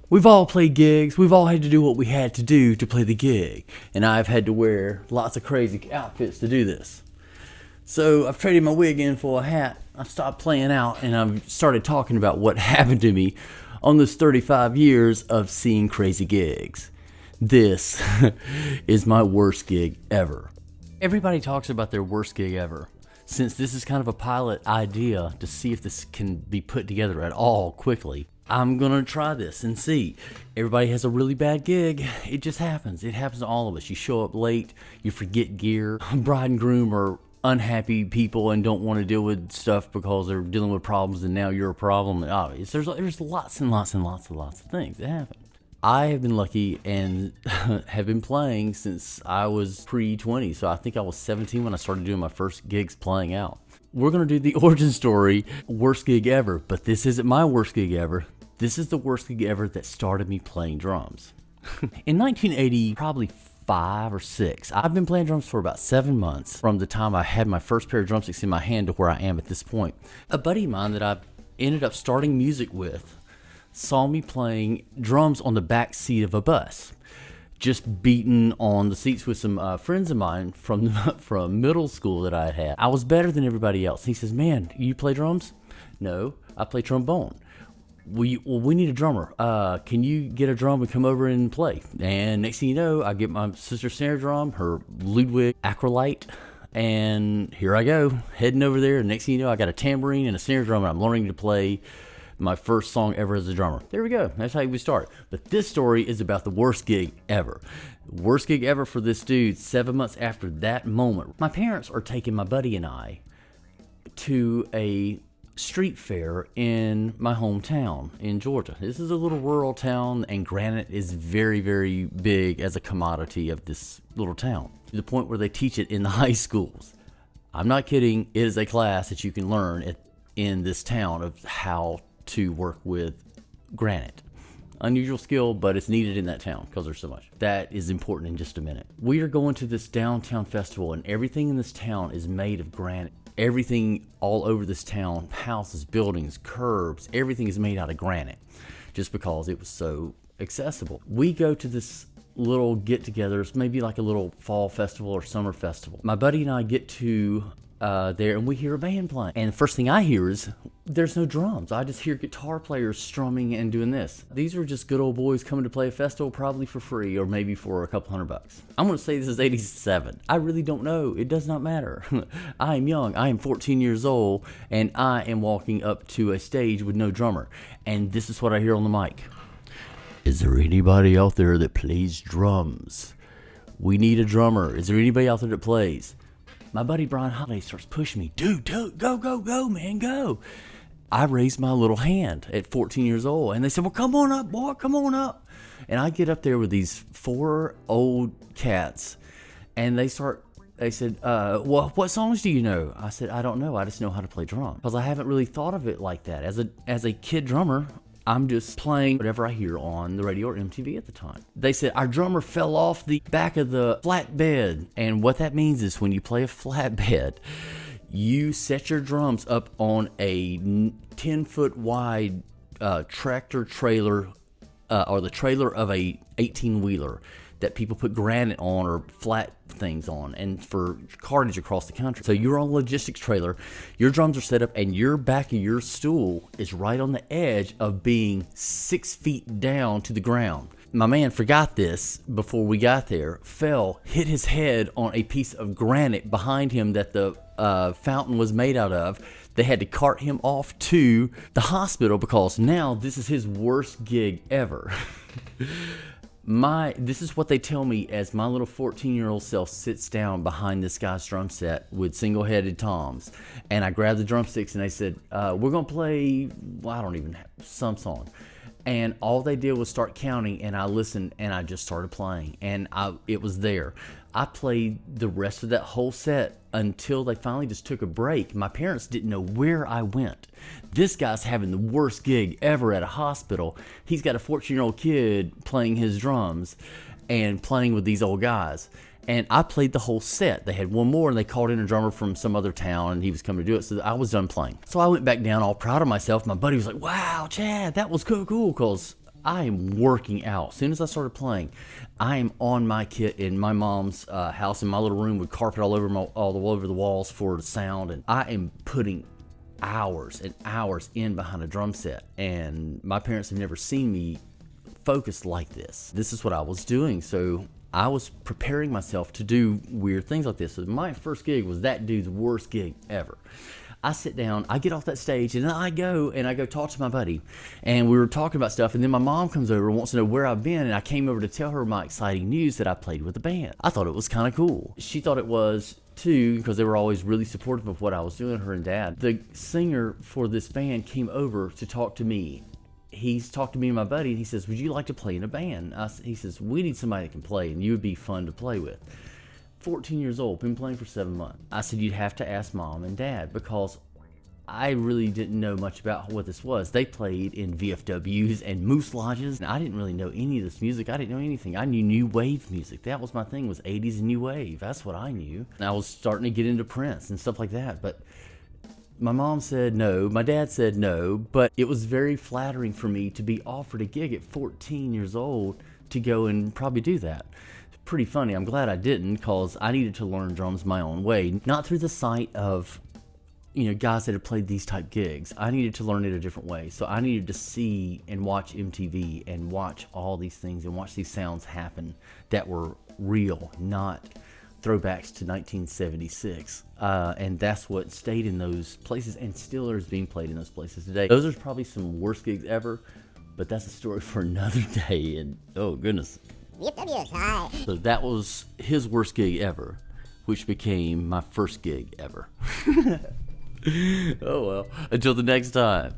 We've all played gigs. We've all had to do what we had to do to play the gig. And I've had to wear lots of crazy outfits to do this. So I've traded my wig in for a hat. I stopped playing out and I've started talking about what happened to me on this 35 years of seeing crazy gigs. This is my worst gig ever. Everybody talks about their worst gig ever. Since this is kind of a pilot idea to see if this can be put together at all quickly, I'm gonna try this and see. Everybody has a really bad gig. It just happens. It happens to all of us. You show up late, you forget gear. Bride and groom are unhappy people and don't want to deal with stuff because they're dealing with problems and now you're a problem. There's lots and lots and lots and lots of things that happen. I have been lucky and have been playing since I was pre-20. So I think I was 17 when I started doing my first gigs playing out. We're going to do the origin story, worst gig ever, but this isn't my worst gig ever. This is the worst gig ever that started me playing drums. In 1980, probably 5 or 6, I've been playing drums for about 7 months from the time I had my first pair of drumsticks in my hand to where I am at this point. A buddy of mine that I ended up starting music with saw me playing drums on the back seat of a bus, just beating on the seats with some friends of mine from middle school that I had. I was better than everybody else. He says, "Man, you play drums?" "No, I play trombone." We need a drummer. Can you get a drum and come over and play? And next thing you know, I get my sister's snare drum, her Ludwig Acrolite, and here I go, heading over there. And next thing you know, I got a tambourine and a snare drum, and I'm learning to play my first song ever as a drummer. There we go. That's how we start. But this story is about the worst gig ever. Worst gig ever for this dude. 7 months after that moment, my parents are taking my buddy and I to a street fair in my hometown in Georgia. This is a little rural town, and granite is very, very big as a commodity of this little town, to the point where they teach it in the high schools. I'm not kidding. It is a class that you can learn in this town of how to work with granite. Unusual skill, but it's needed in that town because there's so much. That is important in just a minute. We are going to this downtown festival, and everything in this town is made of granite. Everything all over this town, houses, buildings, curbs, everything is made out of granite just because it was so accessible. We go to this little get-togethers, maybe like a little fall festival or summer festival. My buddy and I get to there, and we hear a band playing. And the first thing I hear is there's no drums. I just hear guitar players strumming and doing this. These were just good old boys coming to play a festival, probably for free or maybe for a couple $100. I'm going to say this is 87. I really don't know. It does not matter. I am young. I am 14 years old, and I am walking up to a stage with no drummer. And this is what I hear on the mic. "Is there anybody out there that plays drums? We need a drummer. Is there anybody out there that plays?" My buddy Brian Holiday starts pushing me. Dude, go, man, go. I raised my little hand at 14 years old, and they said, "Well, come on up, boy, come on up." And I get up there with these 4 old cats, and they said, "Well, what songs do you know?" I said, "I don't know. I just know how to play drums." Because I haven't really thought of it like that. As a kid drummer, I'm just playing whatever I hear on the radio or MTV at the time. They said, "Our drummer fell off the back of the flatbed." And what that means is when you play a flatbed, you set your drums up on a 10-foot wide tractor trailer or the trailer of a 18-wheeler that people put granite on or flat things on and for cartage across the country. So you're on a logistics trailer, your drums are set up, and your back of your stool is right on the edge of being 6 feet down to the ground. My man forgot this before we got there, fell, hit his head on a piece of granite behind him that the fountain was made out of. They had to cart him off to the hospital because now this is his worst gig ever. This is what they tell me as my little 14-year-old self sits down behind this guy's drum set with single-headed toms. And I grabbed the drumsticks and they said, "We're going to play," well, I don't even have some song. And all they did was start counting, and I listened, and I just started playing. And it was there. I played the rest of that whole set until they finally just took a break. My parents didn't know where I went. This guy's having the worst gig ever at a hospital. He's got a 14-year-old kid playing his drums and playing with these old guys. And I played the whole set. They had one more, and they called in a drummer from some other town, and he was coming to do it. So I was done playing. So I went back down all proud of myself. My buddy was like, "Wow, Chad, that was cool," because I am working out. As soon as I started playing, I am on my kit in my mom's house in my little room with carpet all over the walls for the sound, and I am putting hours and hours in behind a drum set. And my parents have never seen me focused like this. This is what I was doing, so I was preparing myself to do weird things like this. So my first gig was that dude's worst gig ever. I sit down, I get off that stage, and I go talk to my buddy, and we were talking about stuff, and then my mom comes over and wants to know where I've been, and I came over to tell her my exciting news that I played with the band. I thought it was kind of cool. She thought it was too, because they were always really supportive of what I was doing, her and Dad. The singer for this band came over to talk to me. He's talked to me and my buddy, and he says, would you like to play in a band? He says, we need somebody that can play, and you would be fun to play with. 14 years old, been playing for 7 months. I said, you'd have to ask Mom and Dad, because I really didn't know much about what this was. They played in VFWs and Moose Lodges, and I didn't really know any of this music. I didn't know anything. I knew new wave music. That was my thing, was 80s and new wave. That's what I knew. And I was starting to get into Prince and stuff like that, but my mom said no, my dad said no, but it was very flattering for me to be offered a gig at 14 years old to go and probably do that. Pretty funny. I'm glad I didn't, because I needed to learn drums my own way, not through the sight of, you know, guys that had played these type gigs. I needed to learn it a different way. So I needed to see and watch MTV and watch all these things and watch these sounds happen that were real, not throwbacks to 1976. And that's what stayed in those places and still is being played in those places today. Those are probably some worst gigs ever, but that's a story for another day. And oh goodness. So that was his worst gig ever, which became my first gig ever. Oh well, until the next time.